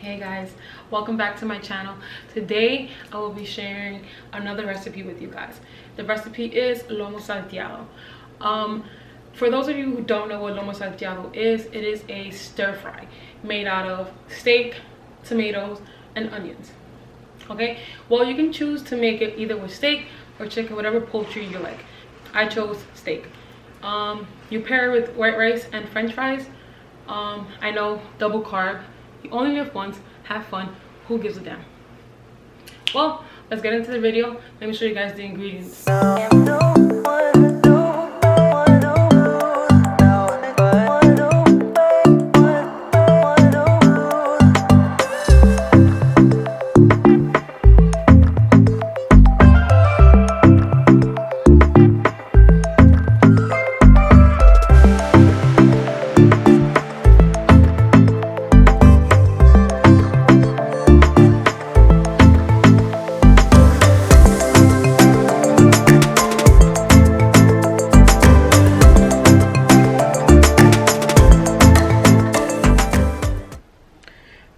Hey guys, welcome back to my channel. Today I will be sharing another recipe with you guys. The recipe is Lomo Saltado. For those of you who don't know what Lomo Saltado is, it is a stir fry made out of steak, tomatoes, and onions. Okay, well, you can choose to make it either with steak or chicken, whatever poultry you like. I chose steak. You pair it with white rice and french fries. I know, double carb. You only live once. Have fun. Who gives a damn? Well, let's get into the video. Let me show you guys the ingredients.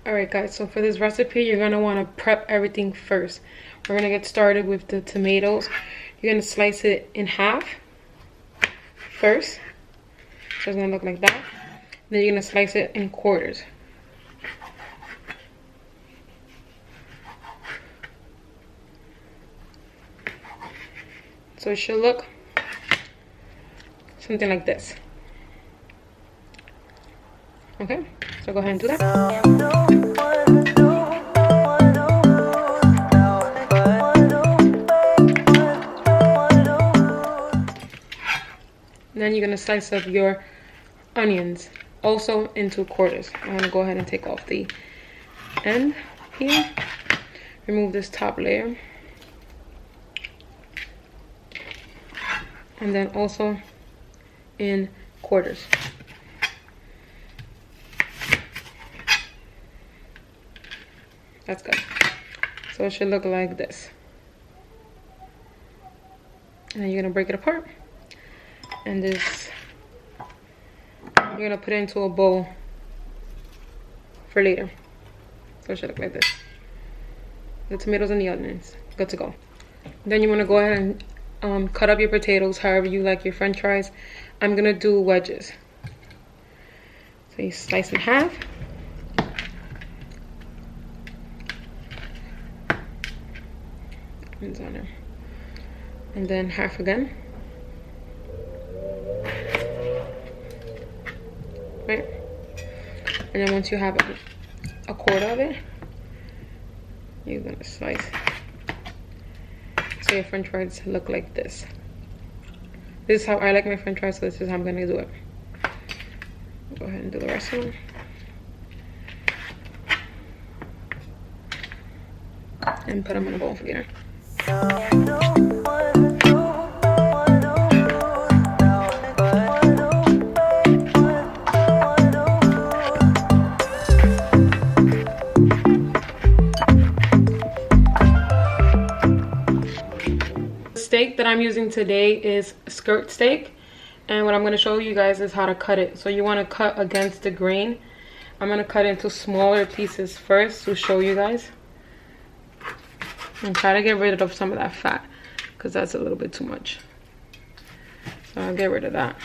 Alright guys, so for this recipe you're going to want to prep everything first. We're going to get started with the tomatoes. You're going to slice it in half first. So it's going to look like that. Then you're going to slice it in quarters. So it should look something like this. Okay, so go ahead and do that. Then you're going to slice up your onions also into quarters. I'm going to go ahead and take off the end here. Remove this top layer. And then also in quarters. That's good. So it should look like this. And then you're going to break it apart. And this, you're going to put it into a bowl for later. So it should look like this. The tomatoes and the onions. Good to go. Then you want to go ahead and cut up your potatoes however you like your french fries. I'm going to do wedges. So you slice in half. Ends on there. And then half again. Right? And then once you have a quarter of it, you're gonna slice. So your french fries look like this. This is how I like my french fries, so this is how I'm gonna do it. Go ahead and do the rest of them. And put them in a bowl for later. Steak that I'm using today is skirt steak, and what I'm going to show you guys is how to cut it. So you want to cut against the grain. I'm going to cut into smaller pieces first to show you guys, and try to get rid of some of that fat because that's a little bit too much. So I'll get rid of that.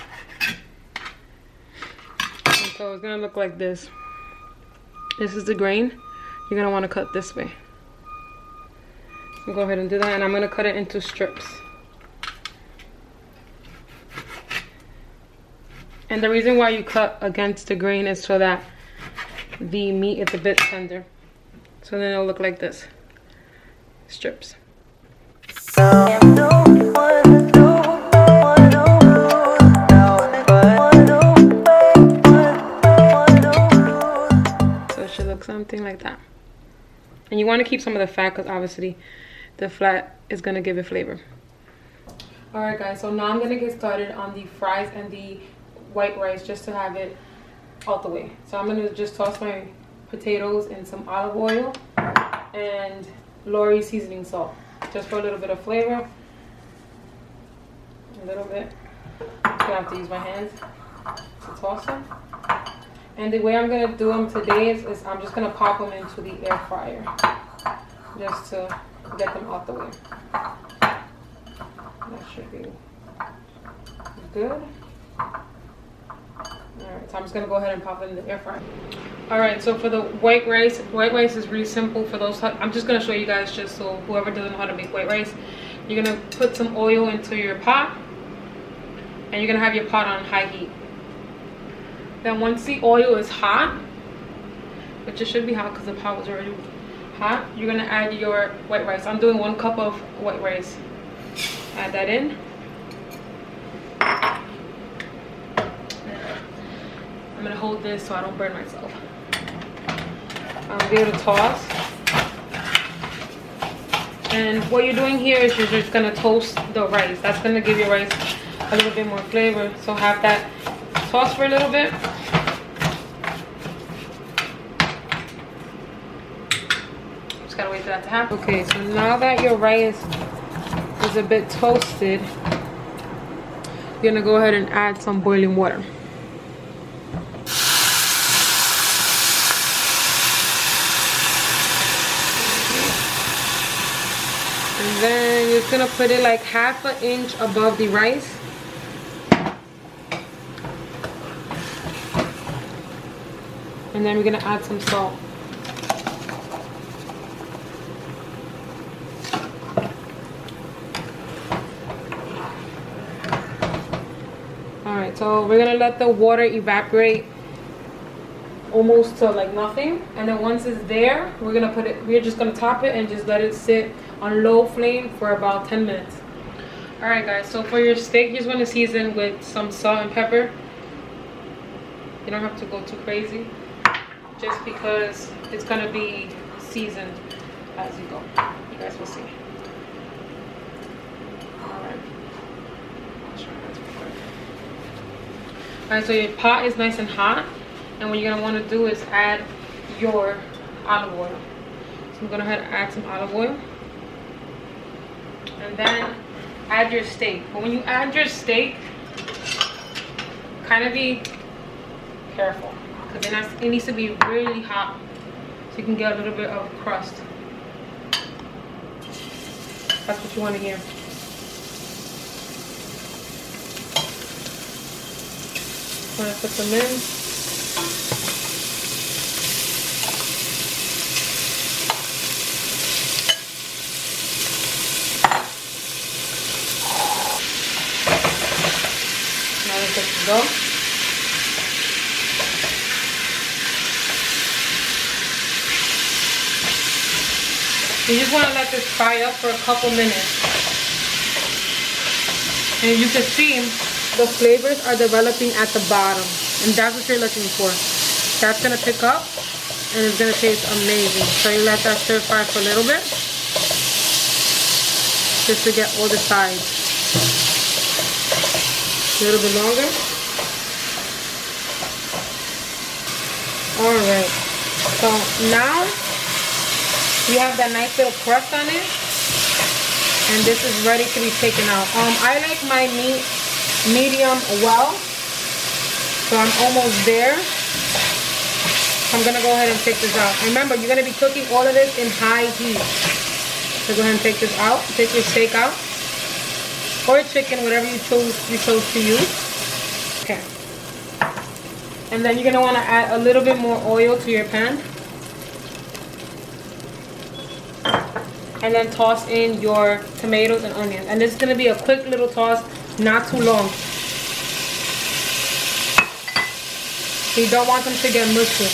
And so it's going to look like this. This is the grain. You're going to want to cut this way. So go ahead and do that, and I'm going to cut it into strips. And the reason why you cut against the grain is so that the meat is a bit tender. So then it'll look like this. Strips. So it should look something like that. And you want to keep some of the fat because obviously the fat is going to give it flavor. Alright guys, so now I'm going to get started on the fries and the white rice just to have it out the way. So I'm going to just toss my potatoes in some olive oil and Lori seasoning salt just for a little bit of flavor. A little bit. I'm going to have to use my hands to toss them. And the way I'm gonna do them today is I'm just gonna pop them into the air fryer just to get them out the way. That should be good. Alright, so I'm just gonna go ahead and pop it in the air fryer. Alright, so for the white rice is really simple. For those, I'm just gonna show you guys just so whoever doesn't know how to make white rice. You're gonna put some oil into your pot, and you're gonna have your pot on high heat. Then once the oil is hot, which it should be hot because the pot was already hot, you're gonna add your white rice. I'm doing 1 cup of white rice. Add that in. I'm gonna hold this so I don't burn myself. Give it a toss. And what you're doing here is you're just gonna toast the rice. That's gonna give your rice a little bit more flavor. So have that toss for a little bit. Just gotta wait for that to happen. Okay, so now that your rice is a bit toasted, you're gonna go ahead and add some boiling water. And then you're gonna put it like 1/2 inch above the rice. And then we're gonna add some salt. Alright, so we're gonna let the water evaporate almost to like nothing. And then once it's there, we're just gonna top it and just let it sit on low flame for about 10 minutes. Alright guys, so for your steak, you're just gonna season with some salt and pepper. You don't have to go too crazy, just because it's gonna be seasoned as you go. You guys will see. Alright, so your pot is nice and hot, and what you're gonna want to do is add your olive oil. So I'm gonna go ahead and add some olive oil, and then add your steak. But when you add your steak, kind of be careful, because it needs to be really hot so you can get a little bit of crust. That's what you want to hear. I'm gonna put them in. Now it's good to go. You just want to let this fry up for a couple minutes. And you can see the flavors are developing at the bottom. And that's what you're looking for. That's going to pick up and it's going to taste amazing. So you let that stir fry for a little bit, just to get all the sides. A little bit longer. Alright. So now you have that nice little crust on it, and this is ready to be taken out. I like my meat medium well, so I'm almost there. I'm gonna go ahead and take this out. Remember, you're gonna be cooking all of this in high heat. So go ahead and take this out. Take your steak out, or chicken, whatever you chose to use. Okay. And then you're gonna want to add a little bit more oil to your pan. And then toss in your tomatoes and onions. And this is going to be a quick little toss, not too long. You don't want them to get mushy.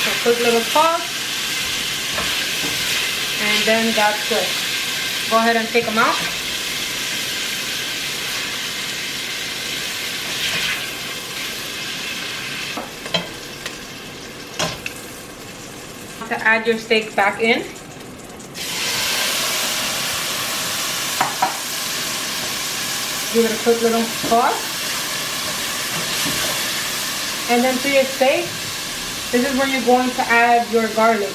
So quick little toss. And then that's good. Go ahead and take them out. To add your steak back in. Give it a quick little toss. And then to your steak, this is where you're going to add your garlic.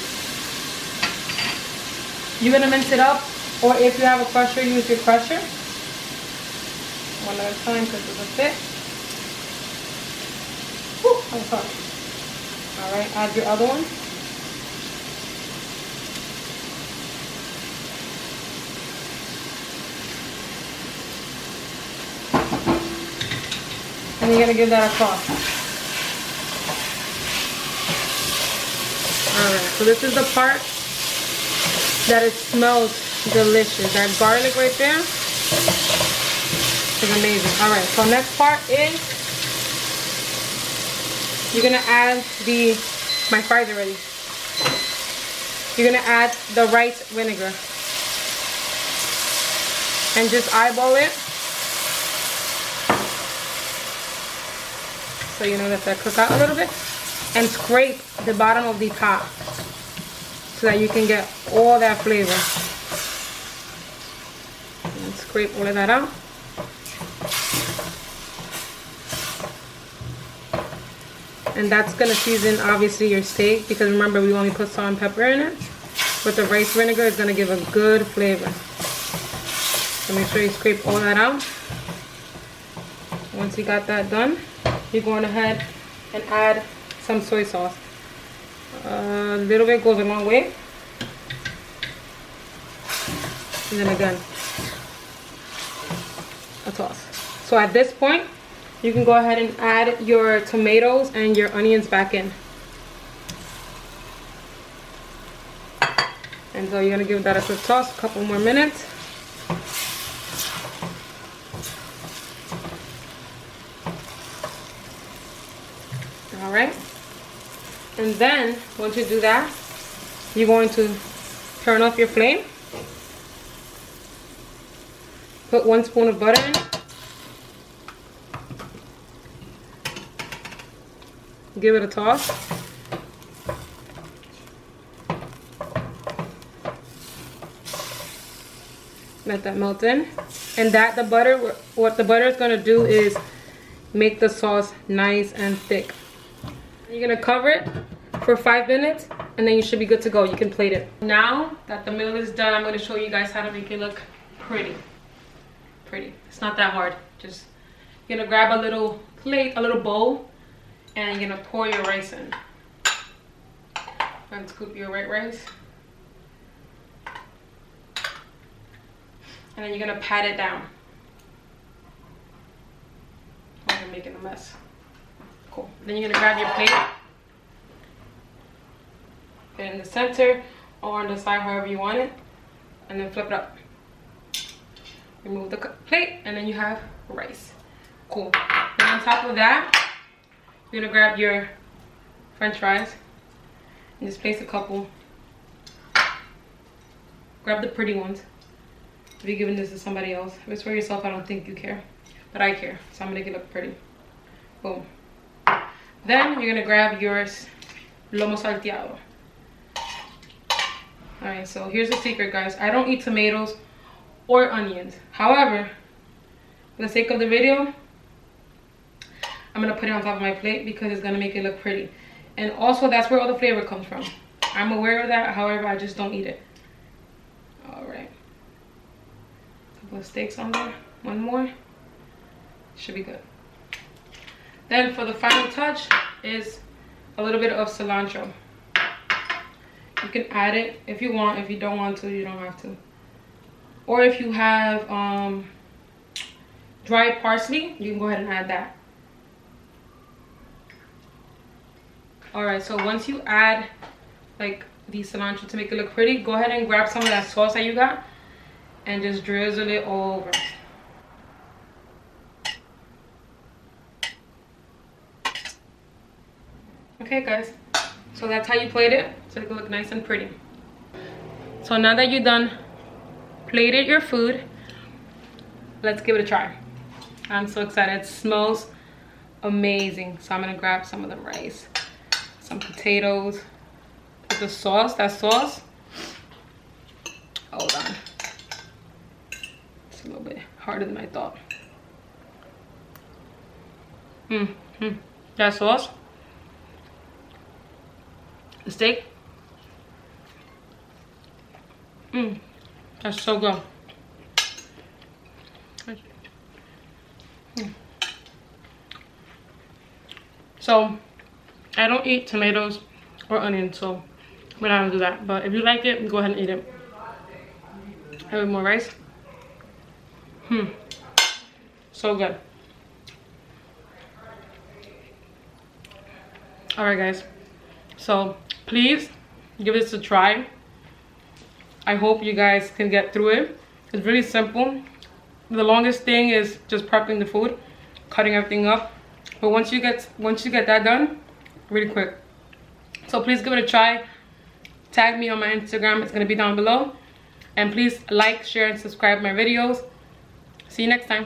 You're gonna mince it up, or if you have a crusher, use your crusher. One at a time because it's a fit. Whew, I'm sorry. All right, add your other one. And you're gonna give that a toss. Alright, so this is the part that it smells delicious. That garlic right there is amazing. Alright, so next part is you're gonna add my fries are ready. You're gonna add the rice vinegar. And just eyeball it. So you know that cook out a little bit. And scrape the bottom of the pot so that you can get all that flavor. And scrape all of that out. And that's gonna season obviously your steak, because remember we only put salt and pepper in it. But the rice vinegar is gonna give a good flavor. So make sure you scrape all that out. Once you got that done, you're going ahead and add some soy sauce. A little bit goes a long way. And then again, a toss. So at this point, you can go ahead and add your tomatoes and your onions back in. And so you're gonna give that a quick toss, a couple more minutes. Alright, and then once you do that, you're going to turn off your flame, put 1 spoon of butter in, give it a toss, let that melt in, and what the butter is going to do is make the sauce nice and thick. You're gonna cover it for 5 minutes, and then you should be good to go. You can plate it. Now that the meal is done, I'm gonna show you guys how to make it look pretty. It's not that hard. Just you're gonna grab a little plate, a little bowl, and you're gonna pour your rice in. And scoop your white rice, and then you're gonna pat it down. I'm making a mess. Cool. Then you're gonna grab your plate, put it in the center or on the side, however you want it, and then flip it up. Remove the plate, and then you have rice. Cool. And on top of that, you're gonna grab your French fries and just place a couple. Grab the pretty ones. If you're giving this to somebody else, if it's for yourself, I don't think you care, but I care, so I'm gonna make it look pretty. Boom. Then you're gonna grab your Lomo Saltado. Alright, so here's the secret, guys. I don't eat tomatoes or onions. However, for the sake of the video, I'm gonna put it on top of my plate because it's gonna make it look pretty. And also, that's where all the flavor comes from. I'm aware of that, however, I just don't eat it. Alright. Couple of steaks on there. One more. Should be good. Then for the final touch is a little bit of cilantro. You can add it if you want. If you don't want to, you don't have to. Or if you have dried parsley, you can go ahead and add that. Alright, so once you add like the cilantro to make it look pretty, go ahead and grab some of that sauce that you got and just drizzle it all over. Okay guys, so that's how you plate it, so it can look nice and pretty. So now that you're done plated your food, let's give it a try. I'm so excited. It smells amazing. So I'm gonna grab some of the rice, some potatoes, put the sauce, that sauce. Hold on, it's a little bit harder than I thought. That sauce, the steak, That's so good. So I don't eat tomatoes or onions, so we're not gonna do that. But if you like it, go ahead and eat it. Have more rice. So good. All right, guys. So please give this a try. I hope you guys can get through it. It's really simple. The longest thing is just prepping the food, cutting everything up. But once you get that done, really quick. So please give it a try. Tag me on my Instagram. It's gonna be down below. And please like, share, and subscribe my videos. See you next time.